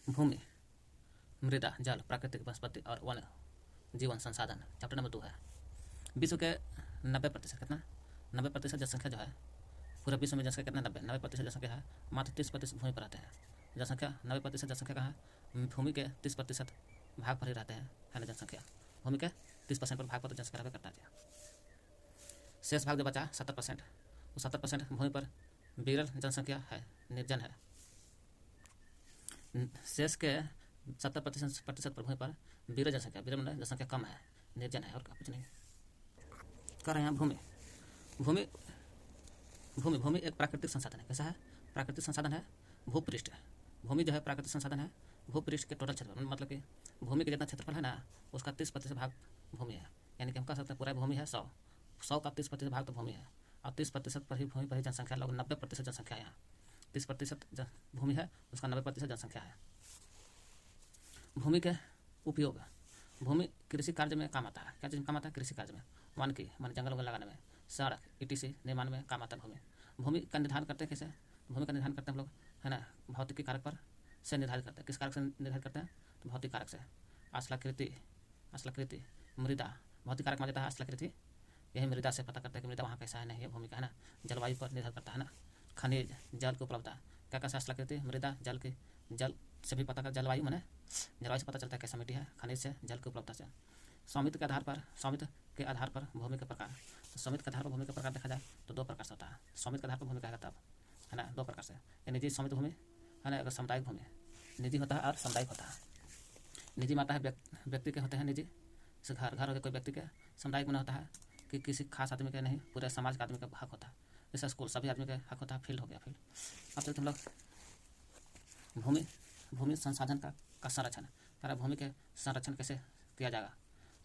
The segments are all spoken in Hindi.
भूमि, मृदा, जल, प्राकृतिक वनस्पति और वन जीवन संसाधन चैप्टर नंबर 2 है। विश्व के 90% कितना 90% जनसंख्या जो है पूरे विश्व में जनसंख्या कितना 90% जनसंख्या है, मात्र 30% भूमि पर रहते हैं। जनसंख्या 90% जनसंख्या कहाँ है, भूमि के 30% भाग पर ही रहते हैं, है ना। जनसंख्या भूमि के 30% पर भाग पर तो जनसंख्या रहता करता है। शेष भाग जो बचा 70%, वो 70% भूमि पर विरल जनसंख्या है, निर्जन है। शेष के 70% पर भूमि पर विरल जनसंख्या, विरल मतलब जनसंख्या कम है, निर्जन है और कुछ नहीं। कह रहे हैं भूमि भूमि भूमि भूमि एक प्राकृतिक संसाधन है। कैसा है, प्राकृतिक संसाधन है। भूपृष्ठ, भूमि जो है प्राकृतिक संसाधन है। भूपृष्ठ के टोटल क्षेत्रफल मतलब कि भूमि के जितना क्षेत्रफल है ना, उसका 30% भाग भूमि है। यानी कि हम कह सकते हैं पूरा भूमि है 100 का 30% भाग तो भूमि है, और 30% पर ही भूमि पर ही जनसंख्या लोग 90% जनसंख्या है यहाँ। 30% भूमि है, उसका 90% जनसंख्या है। भूमि के उपयोग, भूमि कृषि कार्य में काम आता है। क्या चीज़ में काम आता है, कृषि कार्य में, वन की मान जंगल वंगल लगाने में, सड़क ETC निर्माण में काम आता है भूमि। भूमि का निर्धारण करते हैं कैसे, भूमि का निर्धारण करते हैं हम लोग, है ना, भौतिकी कारक पर से निर्धारित करते हैं। किस कारक से निर्धारित करते हैं, तो भौतिक कारक से। आश्लाकृति, मृदा, भौतिक कारक मान जाता है आश्लाकृति, यही मृदा से पता करता है कि मृदा वहाँ कैसा है, नहीं है, भूमि का, है ना। जलवायु पर निर्भर करता है ना, खनिज, जल की उपलब्धता, क्या कैसा आश्लाकृति, मृदा, जल की, जल से भी पता कर, जलवायु मैंने जलवायु से पता चलता है कैसा मिट्टी है, खनिज से, जल की उपलब्धता से। स्वामित्व के आधार पर भूमि के प्रकार, तो स्वामित्व के आधार पर भूमि के प्रकार देखा जाए तो 2 प्रकार से होता है। स्वामित्व के आधार पर भूमि का तब, है ना, 2 प्रकार से, निजी स्वामित्व भूमि, है ना, अगर सामुदायिक भूमि, निजी होता है और सामुदायिक होता है। निजी माता है व्यक्ति के होते हैं निजी, जैसे घर हो गया कोई व्यक्ति के। सामुदायिक में होता है कि किसी खास आदमी के नहीं, पूरे समाज के आदमी का हक होता है। जैसे स्कूल सभी आदमी का हक होता है, फील्ड हो गया फील्ड। अब चलते हम लोग भूमि संसाधन का संरक्षण, अगर भूमि के संरक्षण कैसे किया जाएगा,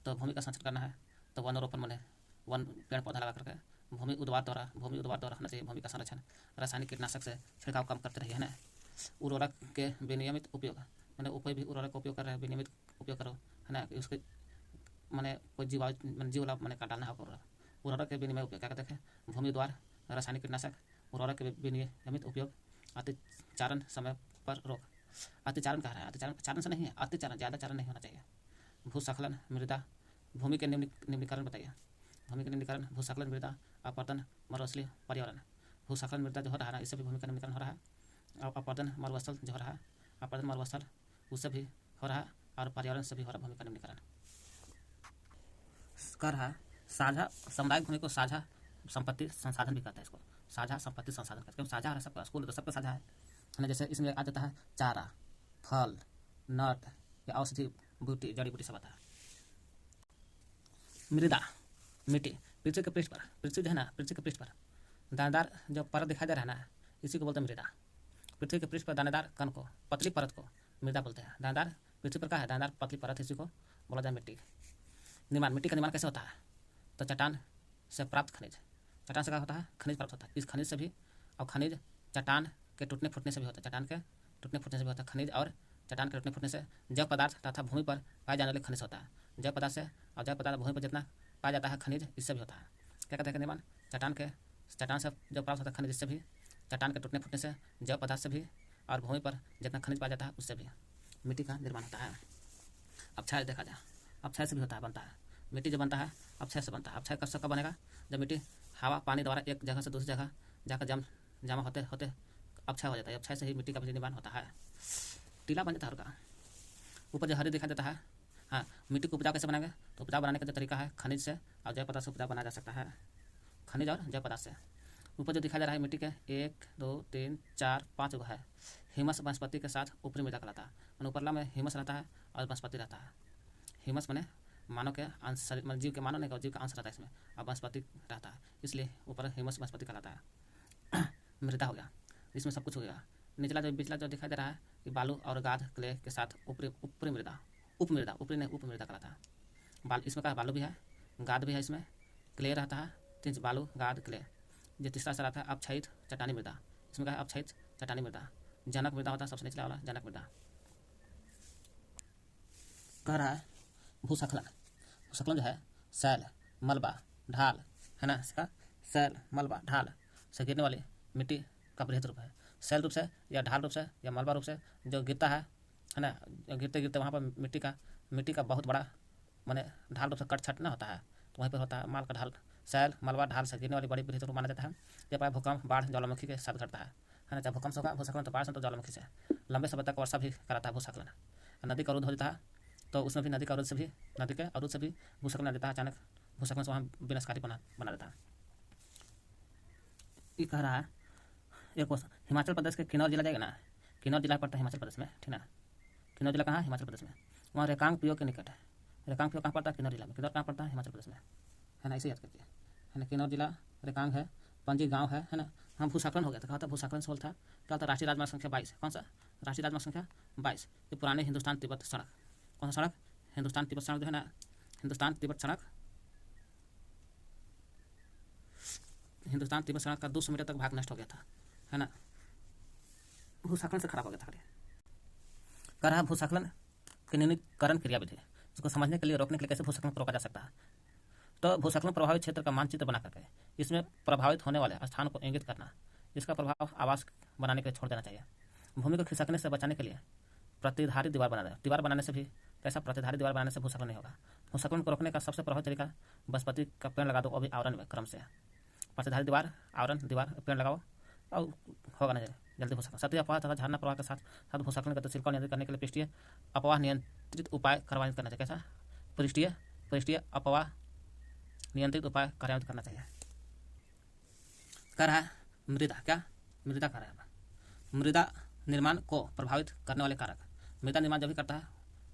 तो भूमि का संरक्षण करना है तो वन रोपण बने, वन पेड़ पौधा लगा करके भूमि उद्वार द्वारा होना चाहिए। भूमि का संरक्षण, रासायनिक कीटनाशक से छिड़काव कम करते रहिए, है ना। उर्वरक के विनियमित उपयोग, मैंने ऊपर भी उर्वरक का उपयोग कर रहे हैं, विनियमित उपयोग करो, है ना। उसके मैंने कोई जीव वाला मैंने का डालना है उर्वरक के विनिमय उपयोग, क्या कहते हैं, भूमि द्वार, रासायनिक कीटनाशक, उर्वरक के विनियमित उपयोग, अतिचारण समय पर रोक। अतिचारण कह रहा है, अतिचारण चारण से नहीं है, अतिचारण, ज़्यादा चारण नहीं होना चाहिए। भूस्खलन, मृदा, भूमि के निम्नीकरण बताइए। भूमि के निम्नीकरण, भूस्खलन, मृदा अपरदन, मरुस्थलीय पर्यावरण। भूस्खलन मृदा जो हो रहा है, इससे भी भूमि का निम्नीकरण हो रहा है। अपरदन मरुस्थल जो हो रहा है, अपरदन मरुस्थल उससे भी हो रहा है, और पर्यावरण से भी हो रहा है भूमि का निम्नीकरण। कर रहा है साझा सामुदायिक भूमि को साझा संपत्ति संसाधन भी कहते हैं। इसको साझा संपत्ति संसाधन कहते हैं। साझा है सबका, स्कूल तो सबका साझा है ना। जैसे इसमें आ जाता है चारा, फल, नट या औषधि बूटी, जड़ी बूटी सब आता है। मृदा, मिट्टी, पृथ्वी के पृष्ठ पर, पृथ्वी जो है ना, पृथ्वी के पृष्ठ पर दानेदार जो परत दिखाई दे रहा है ना, इसी को बोलते हैं मृदा। पृथ्वी के पृष्ठ पर दानेदार कण को, पतली परत को मृदा बोलते हैं। दानेदार पृथ्वी पर क्या है, दानेदार पतली परत, इसी को बोला जाए मिट्टी। निर्माण, मिट्टी का निर्माण कैसे होता है, तो चट्टान से प्राप्त खनिज, चट्टान से क्या होता है, खनिज प्राप्त होता है। इस खनिज से भी, और खनिज चट्टान के टूटने फूटने से भी होता है, चट्टान के टूटने फूटने से भी होता है खनिज, और चट्टान के टूटने फूटने से जैव पदार्थ तथा भूमि पर पाए जाने वाले खनिज होता है। जैव पदार्थ से, और जैव पदार्थ भूमि पर जितना पाया जाता है खनिज, इससे भी होता है। क्या कहते हैं निर्माण, चट्टान से जो प्राप्त होता है खनिज, इससे भी, चट्टान के टूटने फूटने से, जैव पदार्थ से भी, और भूमि पर जितना खनिज पाया जाता है उससे भी मिट्टी का निर्माण होता है। अक्षय देखा जाए, अक्षय से भी होता है, बनता है। मिट्टी जो बनता है अक्षय से बनता है। अक्षय कब बनेगा, जब मिट्टी हवा पानी द्वारा एक जगह से दूसरी जगह जाकर जमा होते होते अक्षय हो जाता है। अक्षय से ही मिट्टी का भी निर्माण होता है, टीला बन जाता है का। ऊपर जो हरी दिखाई देता है, हाँ, मिट्टी को उपजाऊ कैसे बनाएंगे, तो उपजाऊ बनाने का जो तरीका है, खनिज से और जैव पदार्थ से उपजाऊ बनाया जा सकता है, खनिज और जैव पदार्थ से। ऊपर जो दिखाई दे रहा है मिट्टी के 1 2 3 4 5 है, हिमस वनस्पति के साथ ऊपरी मृदा कहलाता है। मैंने ऊपरला में हिमस रहता है और वनस्पति रहता है। हिमस मैंने मानव के अंश, शरीर मतलब जीव के, मानव नहीं, जीव का अंश रहता है इसमें, और वनस्पति रहता है, इसलिए ऊपर हिमस वनस्पति कहलाता है। मृदा हो गया, इसमें सब कुछ हो गया। निचला जो दिखाई दे रहा है कि बालू और गाद क्ले के साथ ऊपरी मृदा, ऊपरी नहीं उप मृदा कहलाता है। इसमें का बालू भी है, गाद भी है, इसमें क्ले रहता है, 3 बालू गाद क्ले। जो तीसरा से रहता है अपक्षयित चट्टानी मृदा, इसमें का है अपक्षयित चट्टानी मृदा। जनक मृदा होता है सबसे निचला वाला, जनक मृदा। कह रहा है भूस्खलन, भूस्खलन जो है सैल, मलबा, ढाल, है ना, इसका सैल, मलबा, ढाल से गिरने वाली मिट्टी का बृहद रूप है। सैल रूप से या ढाल रूप से या मलबा रूप से जो गिरता है है ना, गिरते गिरते वहाँ पर मिट्टी का बहुत बड़ा माने ढाल रूप से कट छट ना होता है, तो वहीं पर होता है माल का ढाल, शैल मलबा ढाल से गिरने वाली बड़ी पृथ्वी को माना जाता है। जब भूकंप बाढ़ ज्वालामुखी के साथ घटता है ना, चाहे भूकंप से होगा, भूस्खलन तो बाढ़ से तो ज्वालामुखी से लंबे समय तक वर्षा भी कराता है भूस्खलन। नदी का अवरुद्ध हो जाता है, तो उसमें भी नदी के अवरुद्ध से भी भूस्खलन आ जाता है, अचानक भूस्खलन से वहाँ विनाशकारी बना देता है। ये कह रहा है एक क्वेश्चन, हिमाचल प्रदेश के किन्नौर जिला जाएगा ना, किन्नौर जिला पड़ता है हिमाचल प्रदेश में, ठीक ना। किन्नौर जिला कहाँ है? हिमाचल प्रदेश में। वहाँ रेकांग पिओ के निकट है। रेकांग पिओ कहाँ पड़ता है? किन्नौर जिला में। किन्नौर कहाँ पड़ता है? हिमाचल प्रदेश में, है ना, इसे याद करके, है ना। किन्नौर जिला, रेकांग है, पंजी गाँव है ना। हम भूस्खलन हो गया था, कहा था भूस्खलन से था, क्या था? राष्ट्रीय राजमार्ग संख्या 22। कौन सा? राष्ट्रीय राजमार्ग संख्या 22, ये पुराने हिंदुस्तान तिब्बत सड़क। कौन सा सड़क? हिंदुस्तान तिब्बत सड़क जो है ना, हिंदुस्तान तिब्बत सड़क का 200 मीटर तक भाग नष्ट हो गया था, है ना, भूस्खलन से खराब हो गया था। कह रहा भूस्खलन की न्यूनीकरण क्रिया विधि, इसको समझने के लिए, रोकने के लिए कैसे भूस्खलन को रोका जा सकता है। तो भूस्खलन प्रभावित क्षेत्र का मानचित्र बना करके इसमें प्रभावित होने वाले स्थान को इंगित करना, इसका प्रभाव आवास बनाने के लिए छोड़ देना चाहिए। भूमि को खिसकने से बचाने के लिए प्रतिधारी दीवार बना दें। दीवार बनाने से भी कैसा? प्रतिधारी दीवार बनाने से भूस्खलन नहीं होगा। भूस्खलन को रोकने का सबसे प्रभावी तरीका, बसपति का पेड़ लगा दो, अभी आवरण में क्रम से। प्रतिधारी दीवार, आवरण दीवार, पेड़ लगाओ और होगा नहीं जल्दी भूस्खलन। सतही अफवाह तथा झरना प्रवाह के साथ साथ भूस्खलन गतिशील को नियंत्रित करने के लिए पृष्ठीय अफवाह नियंत्रित उपाय कार्यान्वित करना चाहिए। कैसा? पृष्ठीय अफवाह नियंत्रित उपाय कार्यान्वित करना चाहिए। कह रहा है मृदा, क्या मृदा कह रहा है? मृदा निर्माण को प्रभावित करने वाले कारक। मृदा निर्माण जो भी करता है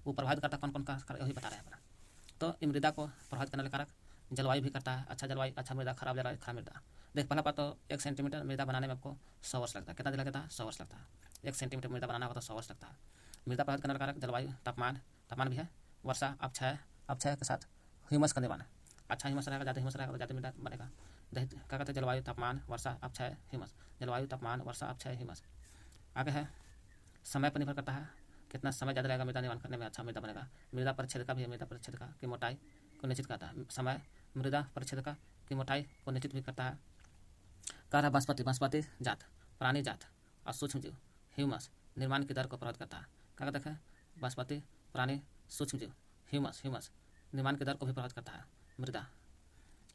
वो प्रभावित करता है, कौन कौन कारक वही बता रहे हैं अपना। तो मृदा को प्रभावित करने वाले कारक, जलवायु भी करता है, अच्छा जलवायु अच्छा मृदा, खराब जलवायु खराब मृदा। देख पहला बात तो 1 सेंटीमीटर मृदा बनाने में आपको 100 वर्ष लगता है। कितना दिन लगता है? 100 वर्ष लगता है। 1 सेंटीमीटर मृदा बनाना होगा तो 100 वर्ष लगता है। मृदा प्रभावित करने वाला कारक जलवायु, तापमान भी है, वर्षा, अपक्षय के साथ ह्यूमस का निर्माण। अच्छा ह्यूमस रहेगा, ज़्यादा ह्यूमस रहेगा तो ज़्यादा मृदा बनेगा। क्या कहते हैं? जलवायु, तापमान, वर्षा, अपक्षय, ह्यूमस। जलवायु, तापमान, वर्षा, अपक्षय, ह्यूमस। आगे है समय पर निर्भर करता है, कितना समय ज़्यादा रहेगा मृदा निर्माण करने में, अच्छा मृदा बनेगा। मृदा परिच्छेदिका भी है, मृदा परिच्छेदिका की मोटाई को निश्चित करता है। समय मृदा परिच्छेदिका की मोटाई को निश्चित भी करता है। कह रहा वनस्पति जात, प्राणी जात और सूक्ष्म जीव ह्यूमस निर्माण की दर को प्रभावित करता है। क्या कहते हैं? वनस्पति, प्राणी, सूक्ष्म जीव ह्यूमस निर्माण की दर को भी प्रभावित करता है मृदा।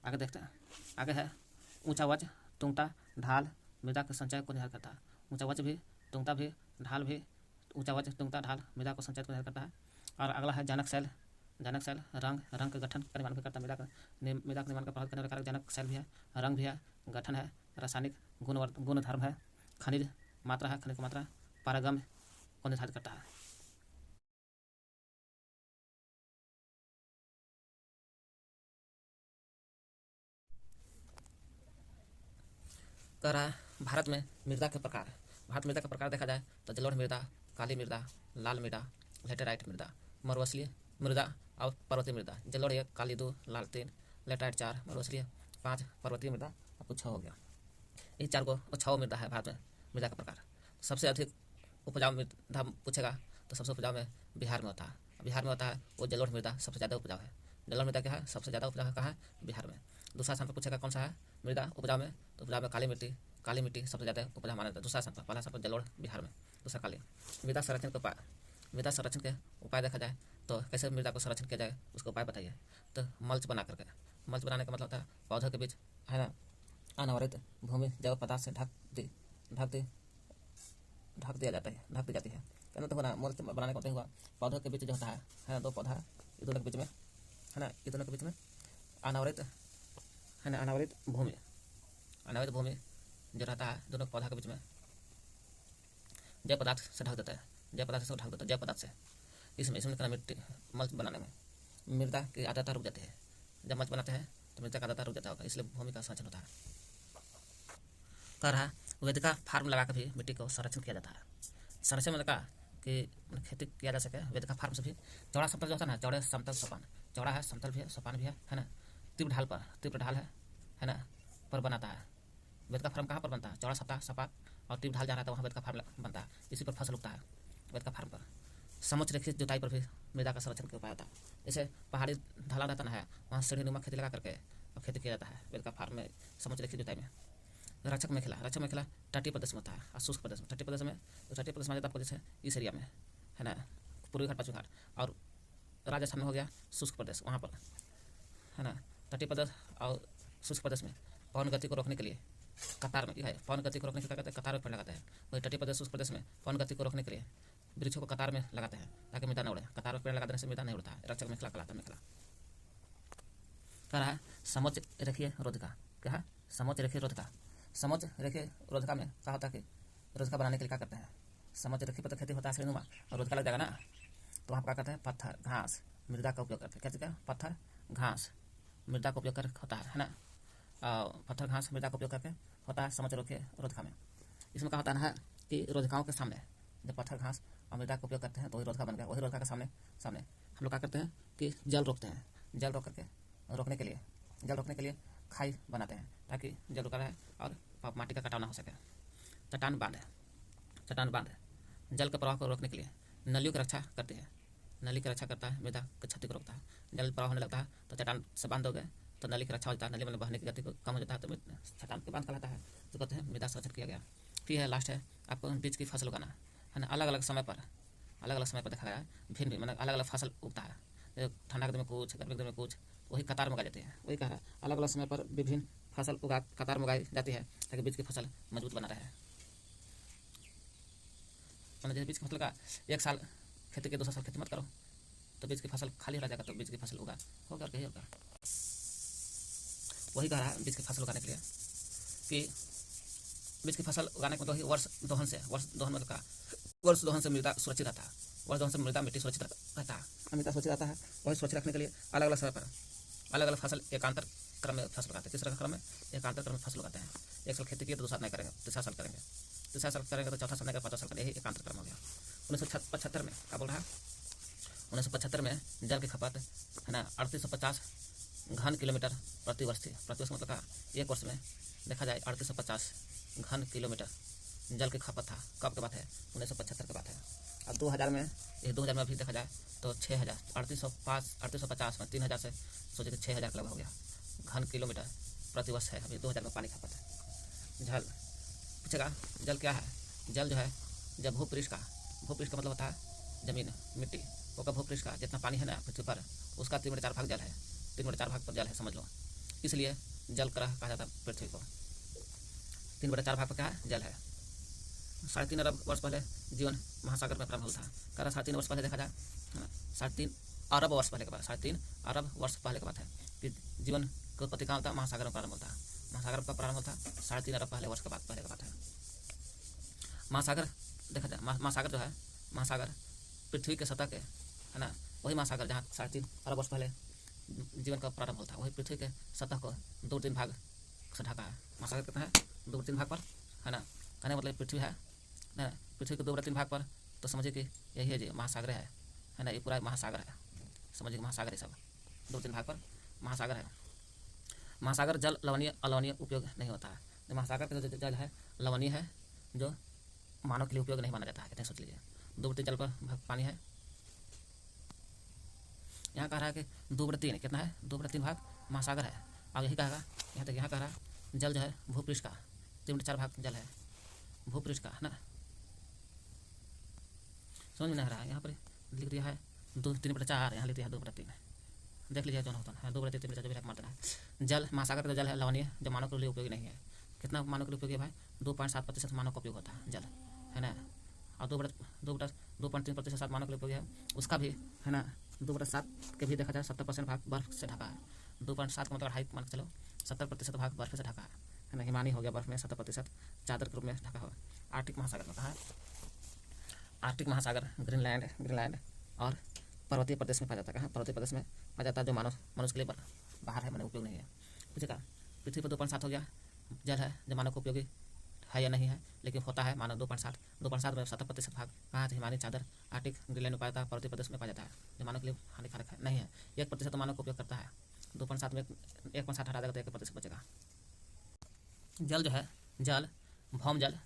आगे देखते हैं, आगे है ऊंचा वज, तुंगता, ढाल मृदा के संचय को निर्धारित करता है। ऊंचा वज भी, तुंगता भी, ढाल भी, ऊंचा वज, तुंगता, ढाल मृदा को संचय को निर्धारित करता है। और अगला है जनक शैल, रंग के गठन का निर्माण भी करता है। मृदा का निर्माण का प्रभावित करने वाला कारक जनक शैल भी है, रंग भी है, गठन है, रासायनिक गुणधर्म है, खनिज मात्रा है, खनिज की मात्रा, पारगम्य को निर्धारित करता है। कह रहा है भारत में मृदा के प्रकार। भारत मृदा का प्रकार देखा जाए तो जलोढ़ मृदा, काली मृदा, लाल मृदा, लेटेराइट मृदा, मरुस्थलीय मृदा और पर्वतीय मृदा। जलोढ़ 1, काली 2, लाल 3, लेटेराइट 4, मरुस्थलीय 5, पर्वतीय मृदा आपको 6 हो गया। ये 4 को 6 मृदा है भारत में मृदा का प्रकार। सबसे अधिक उपजाऊ मृदा पूछेगा तो सबसे उपजाऊ में बिहार में होता है। बिहार में होता है वो जलोढ़ मृदा सबसे ज़्यादा उपजाऊ है। जलोढ़ मृदा क्या है? सबसे ज़्यादा उपजाऊ है कहाँ है? बिहार में। दूसरा स्थान पर पूछेगा कौन सा है मृदा उपजाऊ में, तो उपजाऊ में काली मिट्टी सबसे ज़्यादा उपजाऊ माना जाता है। दूसरा स्थान पर, पहला स्थान पर जलोढ़ बिहार में, दूसरा काली। मृदा संरक्षण के उपाय, मृदा संरक्षण के उपाय देखा जाए तो कैसे मृदा को संरक्षण किया जाए उसका उपाय बताइए। तो मल्च बना करके, मल्च बनाने का मतलब होता है पौधों के बीच, है ना, अनावरित भूमि जैव पदार्थ से ढक दिया जाता है, ढक दी जाती है। कहना तो होना मल्च बनाने का मतलब हुआ पौधों के बीच जो होता है ना, 2 पौधा ये दोनों के बीच में, है ना, ये दोनों के बीच में अनावरित, है ना, अनावरित भूमि जो रहता है दोनों पौधा के बीच में जैव पदार्थ से ढक देता है, जैव पदार्थ से। इसमें करना मिट्टी मल्च बनाने में मृदा की आर्द्रता रुक जाती है। जब मल्च बनाते हैं तो मृदा का आर्द्रता रुक जाता होगा, इसलिए भूमि का संरक्षण होता है। कह रहा वेदिका फार्म लगा कर भी मिट्टी को संरक्षण किया जाता है। संरक्षण में कहा कि खेती किया जा सके, वेदिका फार्म से भी। चौड़ा समतल जो होता है ना, चौड़े समतल सोपान, चौड़ा है, समतल भी है, सोपान भी है ना, तीव्र ढाल है ना, पर बनाता है। वेदिका फार्म कहाँ पर बनता है? चौड़ा सपाट और तीव्र ढाल जहाँ रहता है वहाँ वेदिका फार्म बनता है। इसी पर फसल उगता है वेदिका फार्म पर। समुच्च रेखित जुताई पर भी मृदा का संरक्षण के उपाय होता है। जैसे पहाड़ी ढलान रहता है वहाँ सीढ़ीनुमा खेती लगा करके और खेती किया जाता है वेदिका फार्म में, समुच्च रेखित जुताई में। रक्षक मेखला तटीय प्रदेश में होता है और शुष्क प्रदेश में। तटीय प्रदेश में आ जाता है आपको, जैसे इस एरिया में, है ना, पूर्वी घाट पश्चिमी घाट। और राजस्थान में हो गया शुष्क प्रदेश, वहाँ पर है ना तटीय प्रदेश और शुष्क प्रदेश में पवन गति को रोकने के लिए कतार में है, पवन गति को रोकने के क्या कहते हैं, कतार में पेड़ लगाते हैं। वही तटीय प्रदेश शुष्क प्रदेश में पवन गति को रोकने के लिए वृक्षों को कतार में लगाते हैं ताकि मृदा न उड़े। कतार में पेड़ लगा देने से मृदा नहीं उड़ता है। रक्षक मेखला कहलाता है मेखला। कह रहा है समोच्च रेखीय रोधिका। क्या है? समोच्च रेखीय रोधिका। समोच्च रेखीय रोधिका में क्या होता है कि रोधिका बनाने के लिए क्या करते हैं, समोच्च रेखीय पर खेती होता है श्रेणुमा, और रोधिका लग जाएगा ना, तो वहाँ क्या करते हैं, पत्थर घास मृदा का उपयोग करते हैं। क्या चीज़ का? पत्थर घास मृदा का उपयोग कर होता है ना, पत्थर घास मृदा का उपयोग करके होता है समोच्च रेखीय रोधिका में। इसमें क्या होता है ना कि रोधिकाओं के सामने जब पत्थर घास और मृदा का उपयोग करते हैं तो वही रोधिका बन गया। वही रोधिका के सामने सामने हम लोग क्या करते हैं कि जल रोकते हैं। जल रोक करके रोकने के लिए खाई बनाते हैं ताकि जल रुका रहे और माटी का कटाव ना हो सके। चट्टान बांध जल के प्रवाह को रोकने के लिए नलियों की रक्षा करती है। नली की रक्षा करता है, मृदा की क्षति को रोकता है। जल प्रवाह होने लगता है तो चट्टान से बांध दोगे तो नली की रक्षा हो जाता है, नली में बहने की गति को कम हो जाता है, तो चट्टान के बांध कहलाता है। तो कहते हैं मृदा संरक्षण किया गया। फिर है लास्ट है आपको बीज की फसल उगाना है ना। अलग अलग समय पर देखा गया है भिन्न मतलब अलग अलग फसल उगता है। ठंडा के दिन में कुछ, गर्मी के दिन में कुछ, वही कतार में उगाई जाती है। वही कह रहा है अलग अलग समय पर विभिन्न फसल कतार में उगाई जाती है ताकि बीज की फसल मजबूत बना रहे। मतलब जैसे बीज की फसल का एक साल खेती के दूसरा साल खेती मत करो तो बीज की फसल खाली रह जाएगा, तो बीज की फसल होगा और कहीं होगा। वही कह रहा है बीज की फसल उगाने के लिए कि बीज की फसल उगाने में तो ही वर्ष दोहन से मृदा सुरक्षित रहता है। वर्ष दोहन से मिट्टी सुरक्षित रहता है, मृदा सुरक्षित रहता है। वही सुरक्षित रखने के लिए अलग अलग समय पर अलग अलग फसल एकांतर क्रम में फसल लगाते हैं। किस तरह क्रम में? एकांतर क्रम में फसल लगाते हैं। एक साल खेती की तो दूसरा नहीं करेंगे, तीसरा साल करेंगे, तो चौथा साल नहीं करेंगे, पाँचवा साल करेंगे। यही एकांतर क्रम हो गया। 1975 में क्या बोल रहा है, 1975 में जल की खपत है ना 3850 घन किलोमीटर प्रति वर्ष थी। प्रति वर्ष मतलब का एक वर्ष में देखा जाए 3850 घन किलोमीटर जल की खपत था। कब की बात है? 1975 की बात है। अब 2000 में, ये 2000 में अभी देखा जाए तो 6000 3850 में 3000 से सोचिए 6000 लगभग हो गया घन किलोमीटर प्रति वर्ष है अभी 2000 में पानी खपत है। जल पूछेगा जल क्या है? जल जो है जब भूपृष्ठ का मतलब होता है जमीन मिट्टी, वो का भूपृष्ठ का जितना पानी है ना पृथ्वी पर उसका 3/4 भाग जल है। 3/4 भाग पर जल है समझ लो, इसलिए जल ग्रह कहा जाता है पृथ्वी को। 3/4 भाग पर क्या है? जल है। 3.5 अरब वर्ष पहले जीवन महासागर में प्रारंभ हुआ था। कह रहा 3.5 वर्ष पहले देखा जाए 3.5 अरब वर्ष पहले के बाद 3.5 अरब वर्ष पहले की बात है कि जीवन की उत्पत्ति कहाँ होता है? महासागर में प्रारंभ होता है। महासागर का प्रारंभ होता है 3.5 अरब पहले वर्ष के बाद पहले की बात है। महासागर देखा जाए महासागर जो है महासागर पृथ्वी के सतह के है ना, वही महासागर जहाँ 3.5 अरब वर्ष पहले जीवन का प्रारंभ होता है वही पृथ्वी के सतह को 2-3 भाग से ढका है। महासागर कितना है? 2-3 भाग पर है ना। कहने मतलब पृथ्वी है ना, पृथ्वी के 2-3 भाग पर, तो समझिए कि यही है जो महासागर है ना। ये पूरा महासागर है, समझिए महासागर है सब 2-3 भाग पर महासागर है। महासागर जल लवणीय अलवणीय उपयोग नहीं होता है। महासागर का जो जल है लवणीय है, जो मानव के लिए उपयोग नहीं माना जाता है। इतने सोच लीजिए 2/3 जल पर पानी है। यहाँ कह रहा है कि 2/3 कितना है? 2/3 भाग महासागर है। अब यही कहेगा यहाँ तक, यहाँ कह रहा जल जो है भूपृष्ठ का 3/4 भाग जल है भूपृष्ठ का है ना। समझ में नहीं आ रहा है? यहाँ पर लिख दिया है 3/4, यहाँ लिख दिया है 2/3। देख लीजिए जो होता है 2/3 3/4 जो भी मात्रा है। जल महासागर का जल है लवणीय, जो मानव के लिए उपयोगी नहीं है। कितना मानव के लिए उपयोगी है भाई? 2.7% मानव का उपयोग होता है जल है ना। और 2.3% मानव के लिए उपयोगी है। उसका भी है ना 2/7 के भी देखा जाए 70% भाग बर्फ से ढका है। 2.7 का मतलब 2.5 मान चलो 70% भाग बर्फ से ढका है ना। हिमानी हो गया बर्फ में 70% चादर के रूप में ढका हुआ। आर्कटिक महासागर में कहा है आर्कटिक महासागर ग्रीनलैंड और पर्वतीय प्रदेश में पाया जाता है। कहाँ? पर्वतीय प्रदेश में पाया जाता है, जो मनुष्य के लिए बाहर है, मैंने उपयोग नहीं है। पूछेगा पृथ्वी पर 2.7 हो गया जल है, जो मानव को उपयोगी है या नहीं है, लेकिन होता है मानव 2.7 में 70% भाग कहाँ? हिमालय चादर आर्कटिक ग्रीनलैंड में पाया जाता है, पर्वतीय प्रदेश में पाया जाता है, जो मानव के लिए हानिकारक नहीं है। 1% मानव को उपयोग करता है। 2.7 में 1.7 हटा देगा तो 1% बचेगा। जल जो है जल भौम जल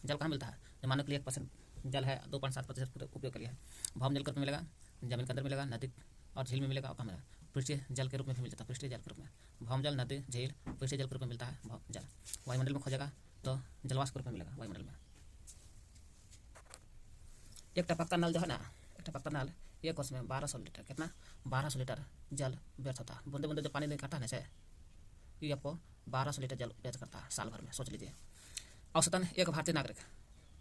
कहाँ मिलता है? जो मानव के लिए 1% जल है 2.7% उपयोग के लिए है। भौम जल के रूप में मिलेगा, जमीन के अंदर मिलेगा, नदी और झील में मिलेगा, और कहाँ मिलेगा? पृष्ठीय जल के रूप में भी मिल जाता है। पृष्ठीय जल के रूप में भौम जल, नदी, झील पृष्ठीय जल के रूप में मिलता है। भौम जल वायुमंडल में खोजेगा तो जलवाष्प के रूप में मिलेगा वायुमंडल में। एक टपकता नल जो है ना, एक टपकता नल, एक वर्ष में 1200 लीटर, कितना 1200 लीटर जल व्यर्थ होता है। बूंदे बूंदे जो पानी निकलता है ना, ये आपको 1200 लीटर जल व्यर्थ करता है साल भर में, सोच लीजिए। औसतन एक भारतीय नागरिक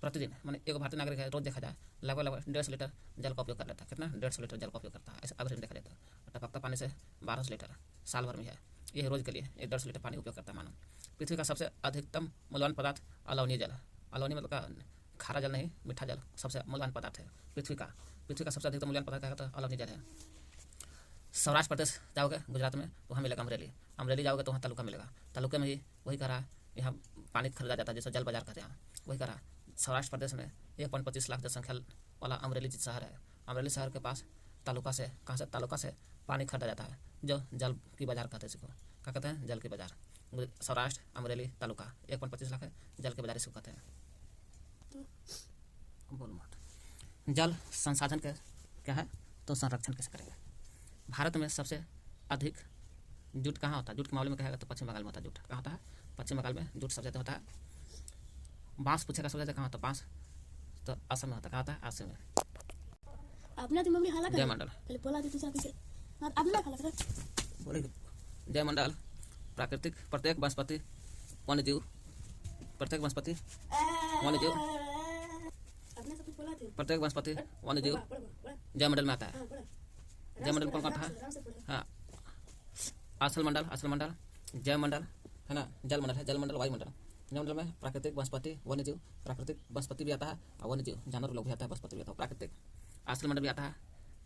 प्रतिदिन, माने एक भारतीय नागरिक है, रोज देखा जाए लगभग 150 लीटर जल का उपयोग कर लेता है। कितना 150 लीटर जल का उपयोग करता है, ऐसे एवरेज देखा जाए तो। टपकता पानी से 1200 लीटर साल भर में है, ये रोज के लिए 150 लीटर पानी उपयोग करता है मानव। पृथ्वी का सबसे अधिकतम मूल्यवान पदार्थ अलवनीय जल है। अलवनीय मतलब खारा जल नहीं, मीठा जल सबसे मूल्यवान पदार्थ है पृथ्वी का सबसे अधिकतम मूल्यवान पदार्थ क्या होता है? अलवनीय जल है। सौराष्ट्र प्रदेश जाओगे गुजरात में तो वहाँ मिलेगा अमरेली जाओगे तो वहाँ तालुका मिलेगा। तालुके में ही वही करा, यहाँ पानी खरीदा जाता है जिसे जल बाजार कहते हैं, वही करा। सौराष्ट्र प्रदेश में 1.25 लाख जनसंख्या वाला अमरेली शहर है। अमरेली शहर के पास तालुका से, कहाँ से? तालुका से पानी खरीदा जाता है, जो जल की बाजार कहते हैं। इसको क्या कहते हैं? जल की बाजार। सौराष्ट्र, अमरेली, तालुका 1.25 लाख है, जल के बाजार इसको कहते हैं। बोल मत। जल संसाधन के क्या है तो संरक्षण कैसे करेंगे? भारत में सबसे अधिक जूट कहाँ होता है? जूट के मामले में कहेगा तो पश्चिम बंगाल में होता है। जूट कहाँ होता है? पश्चिम बंगाल में जूट सबसे ज़्यादा होता है। बांस पूछेगा सबसे ज़्यादा कहाँ होता है? बांस तो असम में होता है। कहाँ होता है? असम में। जयमंडल बोले जयमंडल प्राकृतिक प्रत्येक वनस्पति वन्यजीव प्रत्येक वनस्पति जयमंडल में आता है। जयमंडल कौन कौन था? हाँ, आसल मंडल जयमंडल है ना, जलमंडल है, जलमंडल वायुमंडल। जयमंडल में प्राकृतिक वनस्पति वन्यजीव, प्राकृतिक वनस्पति भी आता है और वन्यजीव जानवर लोग भी आता है, वनस्पति भी आता है। प्राकृतिक आसल मंडल भी आता है,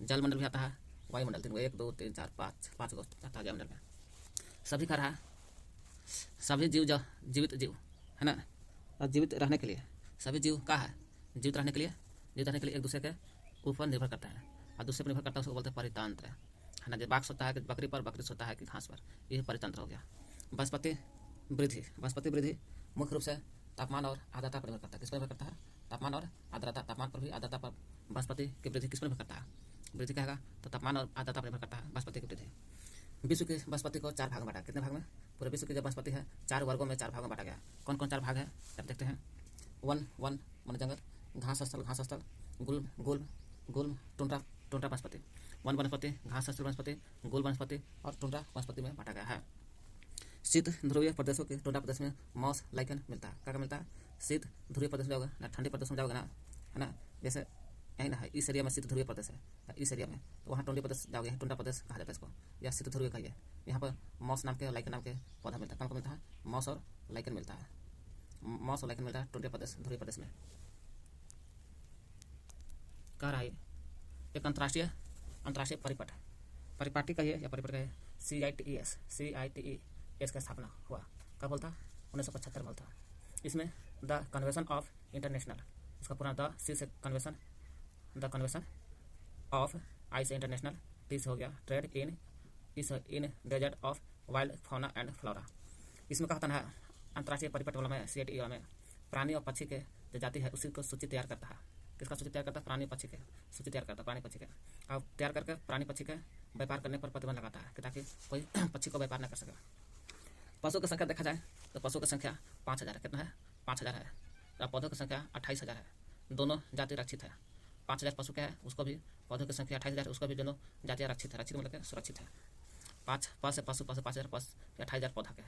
जलमंडल भी आता है, वायुमंडल। 1 2 3 4 5 आता है जयमंडल में। सभी का रहा, सभी जीव जो जीवित जीव है ना, और जीवित रहने के लिए सभी जीव का है, जीवित रहने के लिए एक दूसरे के ऊपर निर्भर करता है, और दूसरे पर निर्भर करता है उसको बोलते हैं परितंत्र है ना। जो बाघ सोता है कि बकरी पर, बकरी सोता है कि घास पर, यह परितंत्र हो गया। वनस्पति वृद्धि मुख्य रूप से तापमान और आर्द्रता पर निर्भर करता है। किस पर निर्भर करता है? तापमान और आर्द्रता। तापमान पर भी, आर्द्रता पर। वनस्पति की वृद्धि किस पर निर्भर करता है? वृद्धि कहेगा तो तापमान और आर्द्रता पर निर्भर करता है वनस्पति की वृद्धि। विश्व की वनस्पति को 4 भाग में बांटा। कितने भाग में? पूरे विश्व की जो वनस्पति है 4 वर्गों में, 4 भागों में बांटा गया। कौन कौन 4 भाग है अब देखते हैं। वन मान जंगल, घास स्थल, गुल्म टुंड्रा वनस्पति। वन वनस्पति, घास स्थल वनस्पति, गुल्म वनस्पति और टुंड्रा वनस्पति में बांटा गया है। शीत ध्रुवीय प्रदेशों के टुंड्रा प्रदेश में मॉस लाइकन मिलता है। क्या मिलता है? शीत ध्रुवीय प्रदेश में जाओगे ना, ठंडे प्रदेश में जाओगे ना, है ना, जैसे यही ना है, इस एरिया में शीत ध्रुवीय प्रदेश है, इस एरिया में तो वहाँ टुंड्रा प्रदेश जाओगे, टुंड्रा प्रदेश कहा जाता है इसको, या शीत ध्रुवीय कहिए। यहाँ पर मॉस नाम के, लाइकन नाम के पौधा मिलता है। कौन कौन मिलता है? मॉस और लाइकन मिलता है। मॉस और लाइकन मिलता है टुंड्रा प्रदेश, ध्रुवीय प्रदेश में। कह रहा है एक अंतर्राष्ट्रीय परिपाटी कहिए या परिपट कहिए, CITES का स्थापना हुआ कब बोलता? 1975 में बोलता। इसमें द कन्वेंशन ऑफ इंटरनेशनल, इसका पूरा द सी से convention, the convention of I से इंटरनेशनल, टी से हो गया trade in desert of wild fauna and flora. इसमें कहा था ना अंतर्राष्ट्रीय परिपट वाला में, CITE वाला में प्राणी और पक्षी के जो जाति है उसी को सूची तैयार करता है। किसका सूची तैयार करता है? प्राणी पक्षी के सूची तैयार करता है, प्राणी पक्षी के। अब तैयार करके प्राणी पक्षी के व्यापार करने पर प्रतिबंध लगाता है कि ताकि कोई पक्षी को व्यापार न कर सके। पशु की संख्या देखा जाए तो पशु की संख्या 5000 है। कितना है? 5000 है। और पौधों की संख्या 28000 है। दोनों जाति रक्षित है। 5000 पशु क्या है उसको भी, पौधों की संख्या 28000 उसको भी, दोनों जातियाँ रक्षित है। रक्षित मतलब सुरक्षित है। 5 से पशु 5000 पशु, 28000 पौधा के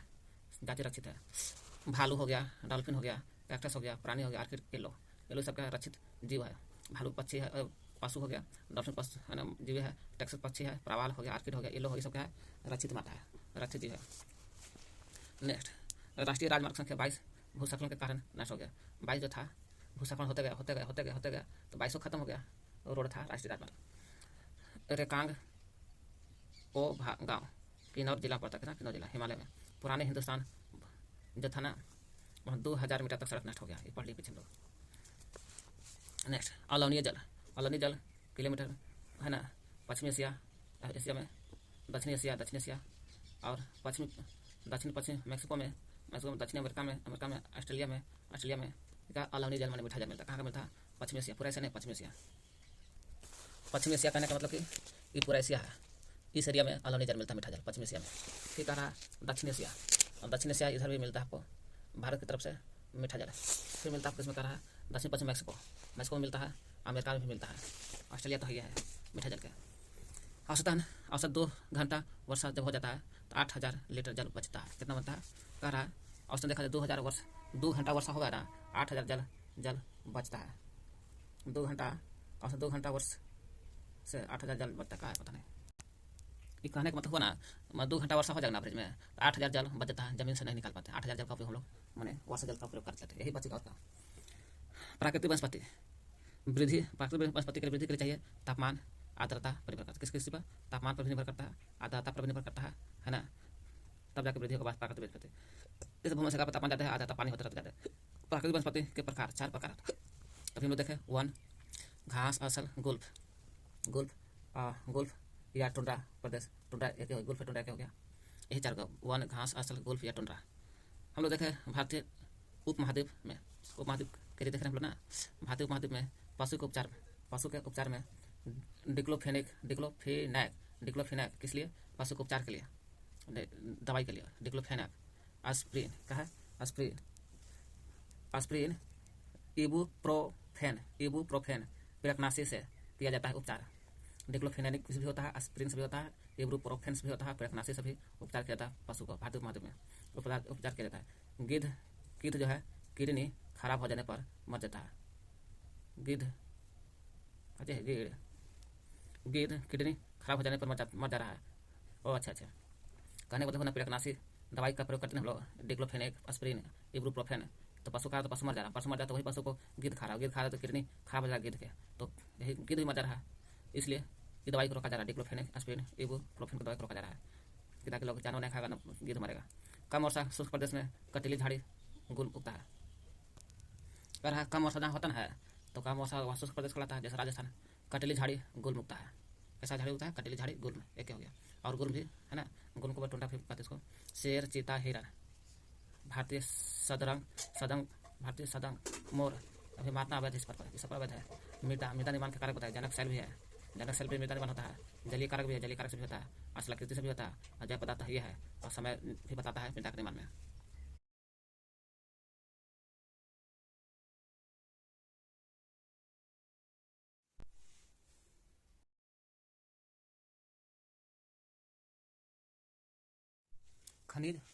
जाति रक्षित है। भालू हो गया, डॉल्फिन हो गया, कैक्टस हो गया, प्राणी हो गया, आर्किड, येलो सबका रक्षित जीव है। भालू पक्षी है, पशु हो गया, डॉल्फिन पशु है ना जीव है, टेक्सस पक्षी है, प्रवाल हो गया, आर्किड हो गया, येलो हो गया, सब क्या है? रक्षित माता है, रक्षित जीव है। नेक्स्ट, राष्ट्रीय राजमार्ग संख्या 22 भूस्खलन के कारण नष्ट हो गया। 22 जो था भूस्खलन होते गया तो 22 खत्म हो गया। रोड था राष्ट्रीय राजमार्ग। रेकांग ओ गाँव किन्नौर जिला पड़ता है, किन्नौर जिला हिमालय में। पुराने हिंदुस्तान जो था ना वहाँ 2000 मीटर तक सड़क नष्ट हो गया। ये पढ़ लिए पीछे लोग। नेक्स्ट, अलवनीय जल किलोमीटर है ना, पश्चिमी एशिया में, दक्षिणी एशिया और दक्षिण पश्चिम मैक्सिको में, दक्षिण अमेरिका में, ऑस्ट्रेलिया में का अलवनीय जल माने मीठा जल मिलता है। कहाँ का मिलता है? पश्चिमी एशिया। पूरा एशिया नहीं, पश्चिमी एशिया कहने का मतलब कि ये पूरा एशिया है, इस एरिया में अलवनीय जल मिलता है, मीठा जल पश्चिमी एशिया में। ठीक है रहा दक्षिण एशिया, और दक्षिण एशिया इधर भी मिलता है आपको भारत की तरफ से, मीठा जल। फिर मिलता है इसमें क्या रहा, दक्षिण पश्चिम मैक्सिको, मैक्सिको में मिलता है, अमेरिका में भी मिलता है, ऑस्ट्रेलिया तो है मीठा जल के। औसतन औसत 2 घंटा वर्षा जब हो जाता है तो 8,000 लीटर जल बचता है। कितना बनता है कह रहा है, औसतन देखा जाए 2 घंटा वर्षा होगा ना, 8,000 जल बचता है। 2 घंटा औसत 2 घंटा वर्ष से 8,000 जल बचता है, पता नहीं। ये कहने का मतलब हुआ ना, 2 घंटा वर्षा हो जाएगा ना एवरेज में, तो 8,000 जल बच जाता है, जमीन से नहीं निकाल पाते। 8,000 जल का उपयोग हम लोग मैंने वर्षा जल का उपयोग करते थे, यही बचेगा उसका। प्राकृतिक वनस्पति वृद्धि, प्राकृतिक वनस्पति की वृद्धि के लिए चाहिए तापमान, आर्द्रता पर निर्भर करता है। किस पर, तापमान पर भी निर्भर करता है, आर्द्रता पर भी निर्भर करता है ना, तब जाकर वृद्धि होगा प्राकृतिक वनस्पति। जैसे भूमि का तापमान जाता है, आर्द्रता पानी होता रहता है। प्राकृतिक वनस्पति के प्रकार 4 प्रकार। अभी हम लोग देखें, वन, घास, असल, गुल्फ, गुल्फ या टुंड्रा प्रदेश, टुंड्रा एक गुल्फ टुंड्रा क्या हो गया, यही 4 का, वन, घास, असल, गुल्फ या टुंड्रा। हम लोग देखें भारतीय उपमहाद्वीप में, उपमहाद्वीप के लिए देख रहे हैं हम लोग ना, भारतीय उपमहाद्वीप में पशु के उपचार में डिक्लोफेनैक किस लिए, पशु के उपचार के लिए, दवाई के लिए डिक्लोफेनैक। एस्प्रिन क्या है, एस्प्रिन, इबुप्रोफेन पिरकनासी से किया जाता है उपचार। डिक्लोफेनैक से भी होता है, एस्प्रिन से भी होता है, इबुप्रोफेन से भी होता है, पिरकनासी से भी उपचार किया जाता है पशु को। भारतीय उपमहाद्वीप में उपचार किया जाता है। गिद्ध जो है किडनी खराब हो जाने पर मर जाता है। गिद्ध किडनी खराब हो जाने पर मर जा रहा है। ओह अच्छा, कहने को देखो ना, पिरकनासी दवाई का प्रयोग करते हैं हम लोग, डिक्लोफेनैक, एस्प्रिन, इबुप्रोफेन। तो पशु का तो पशु मर जा रहा है, तो वही पशु को गिद्ध खा रहा है, तो किडनी खराब हो जा रहा है गिद्ध के, तो यही गिद्ध भी मर जा रहा है। इसलिए ये दवाई को रोका जा रहा है, डिक्लोफेनैक, एस्प्रिन, इबुप्रोफेन की दवाई को रोका जा रहा है, ताकि लोग जानवर नहीं खाएगा ना, गिद्ध मरेगा। कम वर्षा शुष्क प्रदेश में कटीली झाड़ी गुल उगता है। कह रहा है कम वर्षा जहाँ होता है, तो कम वर्षा शुष्क प्रदेश कहलाता है, जैसे राजस्थान। कटीली झाड़ी गुल उगता है। कैसा झाड़ी उगता है, कटीली झाड़ी गुल, एक हो गया। और गुल भी है ना, गुल को टुंडा फिर कहते हैं इसको। शेर, चीता, हिरन, भारतीय सदंग, मोर अभी मारना अवैध, इस पर अवैध है। मृदा निर्माण के कारक बताए, जनक सेल भी है, जनक सेल भी मृदा निर्माण होता है। जलीय कारक भी है, जलीय कारक से भी होता है, अचलाकृति से भी होता है, अजय पदार्थ ये है, और समय भी बताता है मृदा के निर्माण में। खनिज